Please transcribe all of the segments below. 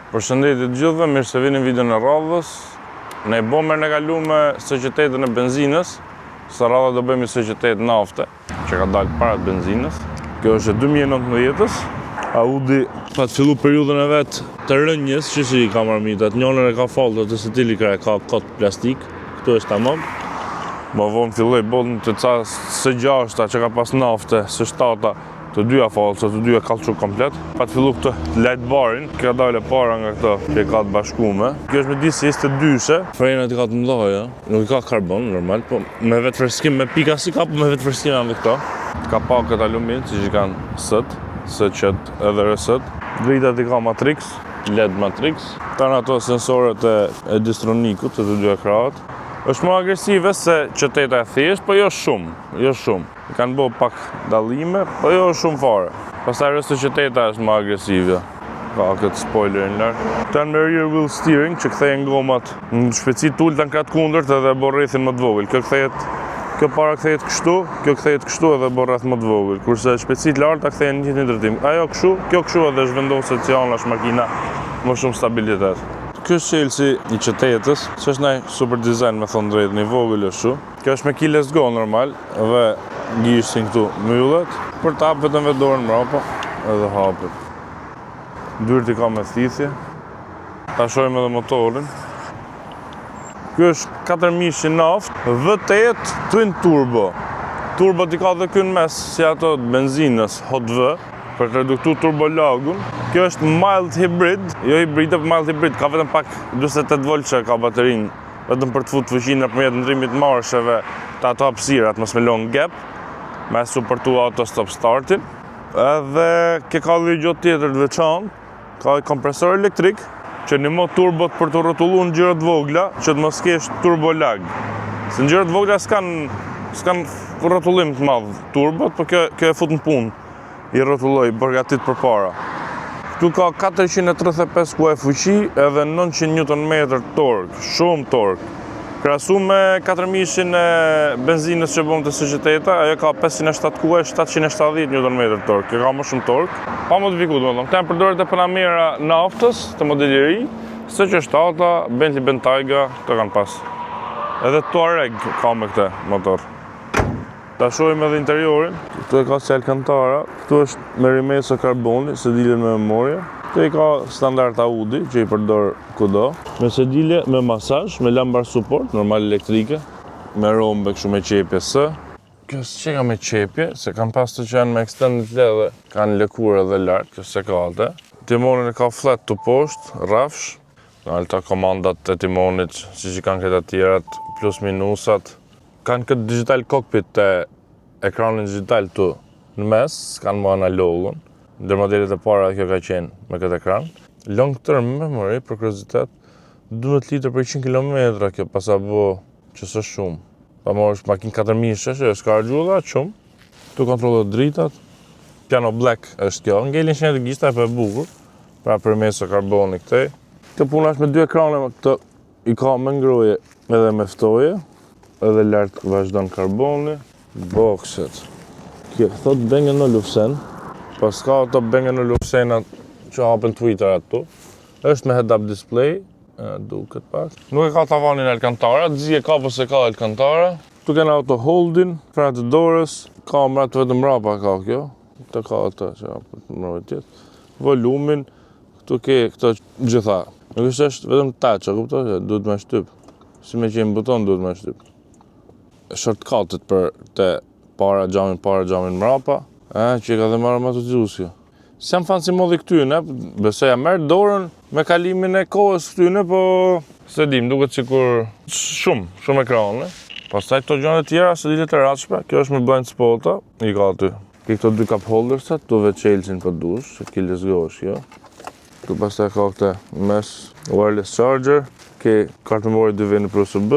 Përshëndetje të gjithëve, mirë se vini në videon e radhës. Ne bëmë në kalume societetën e benzinës, së radha do bëjmë societet nafte, që ka dalë para të benzinës. Kjo është e 2019-ës. Audi pa të fillu periudhën e vetë të rënjës, që si ka marmitat, njënën e ka faltët të se tili ka kot plastik, këtu është tamam. Më vonë filloj botën të ca së gjashta që ka pas nafte, së shtata, të dyja falca, të dyja kallçu komplet. Pa të fillu këtë light barin, ka dalë para nga këto që ka të bashkume. Kjo është me di si 22-she. Frenat i ka të mdoja, nuk i ka karbon, normal, po me vetë freskim, me pika si ka, po me vetë freskim janë dhe këto. Ka pakët alumin, që i kanë sët, sëqet edhe rësët. Dritat i ka Matrix, LED Matrix. Kanë ato sensoret e distronikut, të dyja krahët. Është më agresive se qyteta e thjesht, po jo shumë. Kanë bërë pak dallime, po jo shumë fare. Pastaj rësë qyteta është më agresive. Ka këtë spoilerin lart. Kanë me rear wheel steering që kthejnë gomat në shpejtësi të ulta në kraht kundërt edhe bën rrethin më të vogël. Kjo para kthehet kështu, kjo kthehet kështu edhe bën rreth më të vogël. Kurse shpejtësitë larta kthehen në njëjtin drejtim. Ajo kështu, kjo kështu edhe zhvendoset që janë makina më shumë stabilitet. Kjo është qelsi i qytetës, që është naj super design me thonë drejtë, një vogël është shu. Kjo është me keyless go normal, dhe gjishtin këtu myullet, për të hapë vetëm vetë dorën mrapa, edhe hapët. Dyrt i ka me thithje. Ta shojmë edhe motorin. Kjo është 4000 naft, V8 twin turbo. Turbo t'i ka dhe kënë mes, si ato benzinës, hot V, për të reduktu turbolagun. Kjo është mild hybrid, jo hybrid, po mild hybrid, ka vetëm pak 48 volt që ka baterinë, vetëm për të futur fuqinë nëpërmjet ndrymit marsheve të ato hapësirat, mos me long gap, me supportu auto stop startin. Edhe kjo ka dhe gjë tjetër të veçantë, ka kompresor elektrik, që ndihmon turbot për të rrotulluar ngjyrat vogla, që të mos kesh turbolag. Se ngjyrat vogla s'kan rrotullim të madh turbot, por kjo e fut në punë. I rrotulloj përgatit për para. Këtu ka 435 kuaj fuqi edhe 900 Nm tork, shumë tork. Krahasu me 4000 e benzinës që bëm të societeta, ajo ka 507 kuaj, 770 Nm tork, kjo ka më shumë tork. Pa modifikuar domethënë. Këta përdoret e panamera naftës të modeli i ri, SQ7, Bentley Bentayga, këto kanë pas. Edhe Touareg ka me këtë motor. Ta shohim edhe interiorin. Këtu e ka si Alcantara, këtu është me rrimesa karboni, sedile me memorie. Këtu i ka standard Audi, që i përdor kudo. Me sedile me masazh, me lambar support, normal elektrike, me rombe kështu me qepje S. Kjo s'e ka me qepje, se kanë pas të që janë me extended ledhe, kanë lëkurë edhe lart, kjo s'e ka alte. Timonin e ka flat të poshtë, rafsh. Alta komandat e timonit, siç i kanë këta tjerat, plus minusat. Kanë këtë digital cockpit të ekranin digital të në mes, kanë më analogun. Ndër modelet e para kjo ka qenë me këtë ekran. Long term memory, për kuriozitet, 12 litër për 100 km kjo pasa bo që së shumë. Pa më është makinë 4000 që s'ka argjulla, shumë. Tu kontrollet dritat. Piano black është kjo. Ngelin shenjat e gishta e për bukur, pra përmesa karboni këtej. Kjo puna është me dy ekrane, këtë i ka me ngroje edhe me ftoje. Edhe lartë vazhdon karboni, boxet. Kjo thot Bang & Olufsen, pas ka ato Bang & Olufsenat që hapen Twitter atu. Është me head-up display, duket pak. Nuk e ka tavanin Alcantara, zi e ka po se ka Alcantara. Tu kena auto holding, frenë të dorës, kamera të vetëm mrapa ka kjo. Këto ka ato që hapet mrapa tjetë. Volumin, këtu ke këto gjitha. Nuk është vetëm touch, a kuptoj? Duhet me shtyp. Si me qenë buton duhet me shtyp. Shortcutet për të para gjamin mrapa, që i ka dhe marrë matutiusja. Si jam fanë si modhi këtyne, besoja merë dorën me kalimin e kohës këtyne, po se dim, duket sikur shumë ekrane. Pastaj këto gjëra të tjera se dilet e ratshme, kjo është me blind spota, i ka aty. Këto dy cup holderset, tu vetë Chelsea për dush, që keyless go është kjo. Tu pastaj ka këte mes wireless charger, ke kartë memori 2 veni për USB.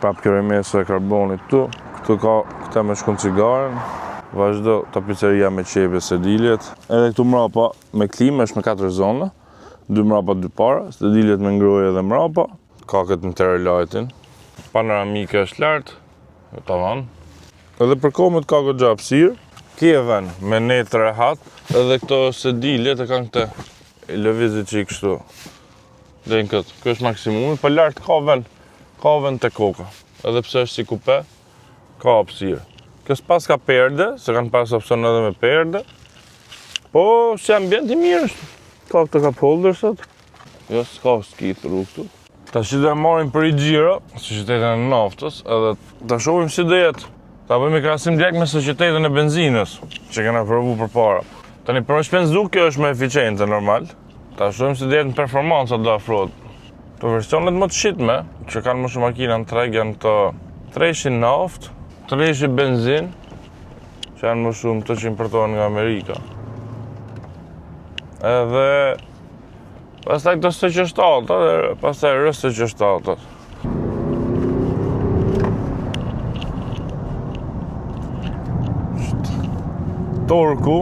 Prap kjo rrimesa e karbonit këtu. Këtu ka këta me shkon cigaren. Vazhdo tapiceria me qepje sediljet. Edhe këtu mrapa me klimë është me 4 zona. 2 mrapa, 2 para. Sediljet me ngroje edhe mrapa. Ka këtë interior lightin. Panoramike është lartë. Tavan. Edhe për komët ka goxha hapësirë. Kjeven me netë rehat. Edhe këto sediljet e kanë këtë lëvizit që i kështu. Deri në këtë. Ky është maksimumi, po lart ka vend te koka. Edhe pse është si kupe, ka hapësirë. Kjo s'pas ka perde, se kanë pas opsion edhe me perde. Po, si ambient i mirë është. Ka këtë cup holder sot. Jo, s'ka skithur këtu. Tash do marrim për i xhiro, societetën e naftës, edhe ta shohim si do jetë. Ta bëjmë krahasim direkt me societetën e benzinës, që kena provu përpara. Tani për shpenzu kjo është më eficiente normal. Ta shohim si do jetë në performanca do afrohet. Të versionet më të shitme, që kanë më shumë makina në treg janë të treshi naftë, treshi benzin, që janë më shumë të që importohen nga Amerika. Edhe pastaj këto SC7, pastaj RS7. Torku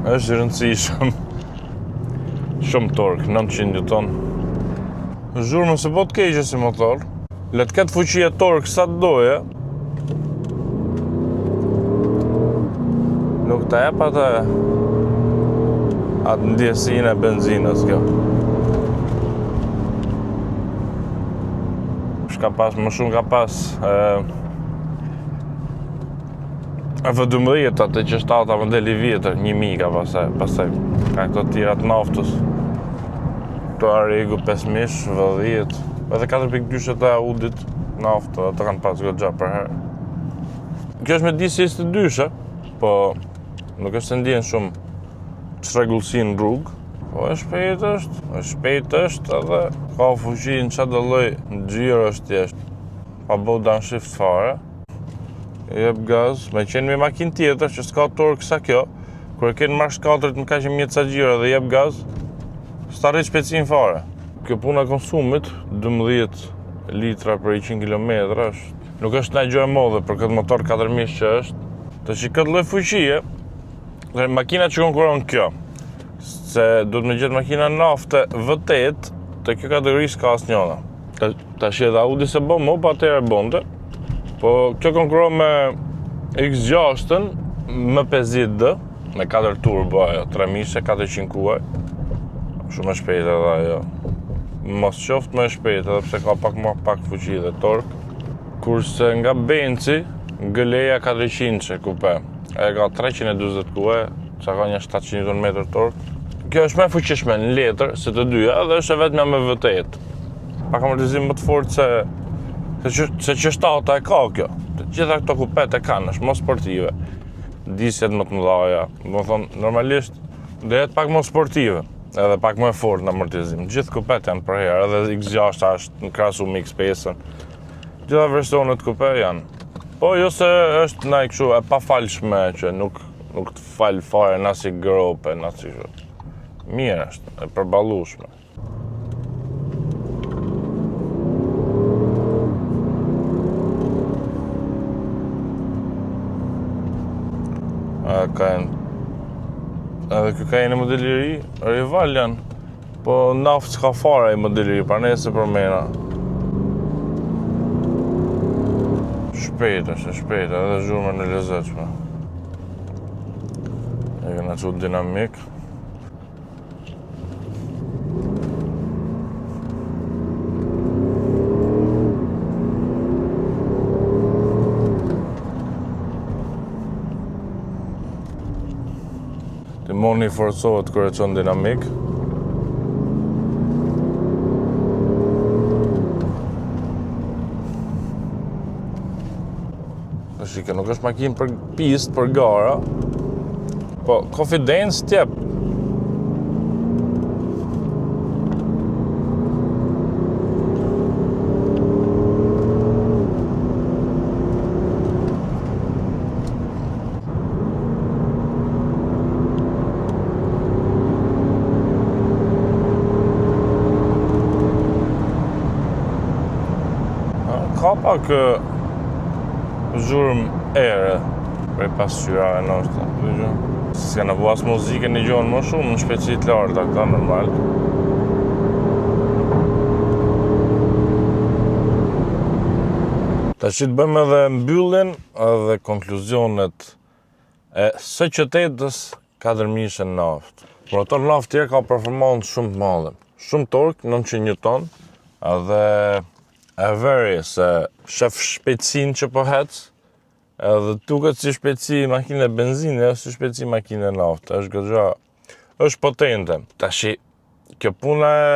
është i rëndësishëm. Shumë tork, 900 Newton. Zhurmë se po të keqe si motor. Le të ketë fuqi e tork sa të doje. Nuk ta jep atë ndjesinë e benzinës kjo. Më shumë ka pas F12 atë që 7 modeli vjetër, 1000 ka pasaj ka këto tirat naftës. Këto Arrigo 5000, V10, edhe 4.2 të Audit naftë, ato kanë pas goxha për herë. Kjo është me DC-22, po nuk është se ndjen shumë çrregullsi në rrugë. Po e shpejt është edhe ka fuqi në çdo lloj xhiro është thjesht. Pa bëu downshift fare. Jep gaz, me qenë me makinë tjetër që s'ka tork sa kjo, kur e kenë marsh 4 më kaq mjet sa xhiro dhe jep gaz, s'ta rrit shpejtësinë fare. Kjo puna e konsumit, 12 litra për 100 km nuk është ndaj gjë e madhe për këtë motor 4000 që është. Tash këtë lloj fuqie, dhe makina që konkuron kjo. Se duhet me gjetë makina nafte V8 të kjo kategori s'ka asnjëna. Tash edhe Audi se bën më pa atëherë bonte. Po kjo konkuron me X6-ën M50D me 4 turbo ajo, 3400 kuaj. Shumë e shpejtë edhe ajo. Mos qoftë më e shpejtë edhe pse ka pak fuqi dhe tork. Kurse nga Benzi, GLA 400 kupe. Ajo ka 340 kuaj, sa ka një 700 Nm tork. Kjo është më fuqishme në letër se të dyja dhe është vetëm me V8. Pak amortizim më të fortë se që 7 e ka kjo. Të gjitha këto kupet e kanë, është më sportive. Disjet më të mëdha, do të thonë normalisht do jetë pak më sportive, edhe pak më e fortë në amortizim. Gjithë kupet janë për herë, edhe X6 është në krahasim me X5-ën. Gjitha versionet kupe janë. Po jo se është ndaj kështu e pafalshme që nuk të fal fare na si grope, na si kështu. Mirë është, e përballueshme. Edhe kjo ka një model i ri, rival janë, po naftë s'ka fare i model i ri, pra nese për mena. Shpejt është, edhe zhurmën e lezetshme. E këna qut dinamik. Timoni forcohet kur e çon dinamik. Shike, nuk është makinë për pistë, për gara, po confidence t'jep. Ka pak zhurmë ere prej pasqyrave nështë. S'ka në as muzike një gjonë më shumë në shpejtësit larta, këta normal. Tash të bëjmë edhe mbylljen edhe konkluzionet e SC8-s 4000 naftë. Motor naftë tjerë ka performancë shumë të madhe. shumë tork, 900 Newton, edhe e veri se shef shpejtësinë që po hec, edhe duket si shpejtësi makine benzine, si shpejtësi makine nafte, është potente. Tashi, kjo puna e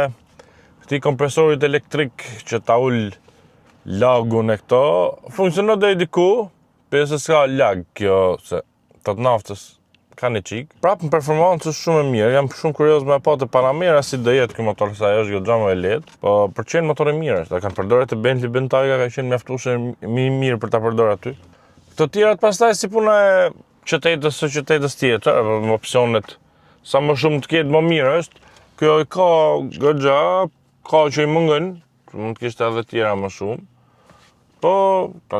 këtij kompresorit elektrik që ta ul lagun e këto, funksionon deri diku, pse s'ka lag kjo se të naftës ka një qik. Prapë në performancë është shumë e mirë, jam shumë kurioz me pa të paramera si do jetë kjo motor, sa është goxha më e lehtë, po për qenë motor e mirë është, kanë përdorur të Bentley Bentayga ka qenë mjaftueshëm mirë për ta përdorur aty. Këto tjerat pastaj si puna e qytetës tjetër, apo opsionet sa më shumë të ketë më mirë është. Kjo ka goxha, ka që i mungon, mund të kishte edhe tjera më shumë. Po,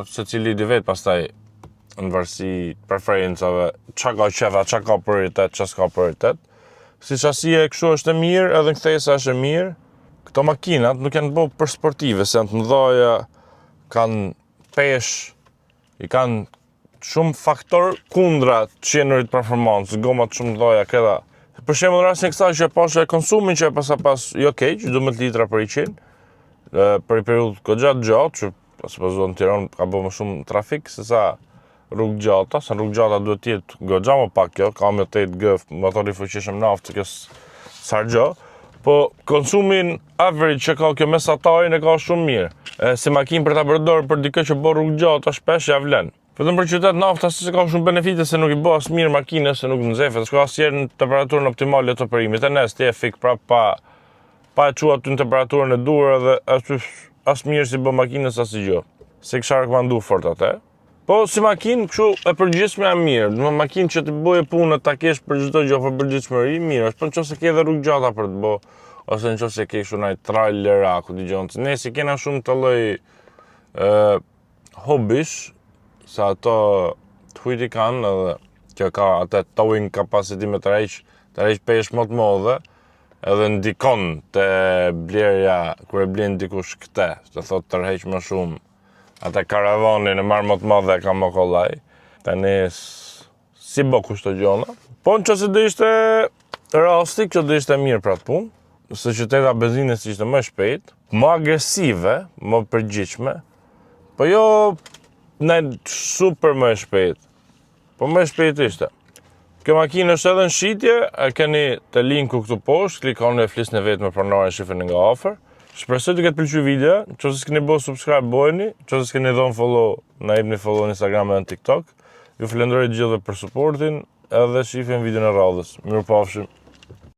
secili di vet pastaj në varësi preferencave, çka ka qeva, çka ka prioritet, çka s'ka prioritet. Si shasia e kështu është e mirë, edhe kthesa është e mirë. Këto makinat nuk janë bërë për sportive, se janë të mëdha, kanë peshë, i kanë shumë faktor kundra qenurit performancë, gomat shumë mëdha këta. Për shembull, rastin e kësaj që pasha konsumin që pas jo keq, 12 litra për 100, për një periudhë goxha gjatë, që supozon në Tiranë ka bërë më shumë trafik se sa rrugë gjata, se rrugë gjata duhet të jetë goxha më pak kjo, ka më 8G, motor i fuqishëm naftë, kjo s'harxho. Po konsumin average që ka kjo mesatarin e ka shumë mirë. Si makinë për ta përdorur për dikë që bën rrugë gjata shpesh ja vlen. Vetëm për qytet nafta se ka shumë benefite se nuk i bë as mirë makinës, se nuk nxefet, s'ka asnjëherë në temperaturën optimale të operimit. E nes ti e fik prap pa e çuar aty në temperaturën e duhur edhe as mirë si bë makinës as gjë. Se kisha rekomanduar fort atë. Po si makinë kështu e përgjithshme e mirë, në makinë që të bëjë punë ta kesh për çdo gjë për përgjithshmëri, mirë, është, po nëse ke edhe rrugë gjata për të bë, ose nëse ke kështu ndaj trailer ku dëgjon. Ne si kena shumë të lloj hobish, se ato të hujti kanë edhe kjo ka atë towing capacity me të rejq pesh më të modhe, edhe ndikon të blerja, kur e blen dikush këte, të thot të rejq më shumë, atë karavanin e marrë më të madhe ka më kollaj, tani si bë kushto gjona. Po në qëse dhe ishte rasti, kjo dhe ishte mirë për atë punë, se qyteta benzinës ishte më shpejt, më agresive, më përgjithshme, po jo super më shpejt, po më shpejt ishte. Kjo makinë është edhe në shitje, e keni të linku këtu poshtë, klikoni e flisni vetë me pronarën shifën nga afër. Shpresoj të ketë pëlqyer video, nëse s'keni bërë subscribe bëjeni, nëse s'keni dhënë follow, na jepni follow në Instagram dhe në TikTok. Ju falenderoj të gjithëve për supportin, edhe shifim videon e radhës. Mirupafshim.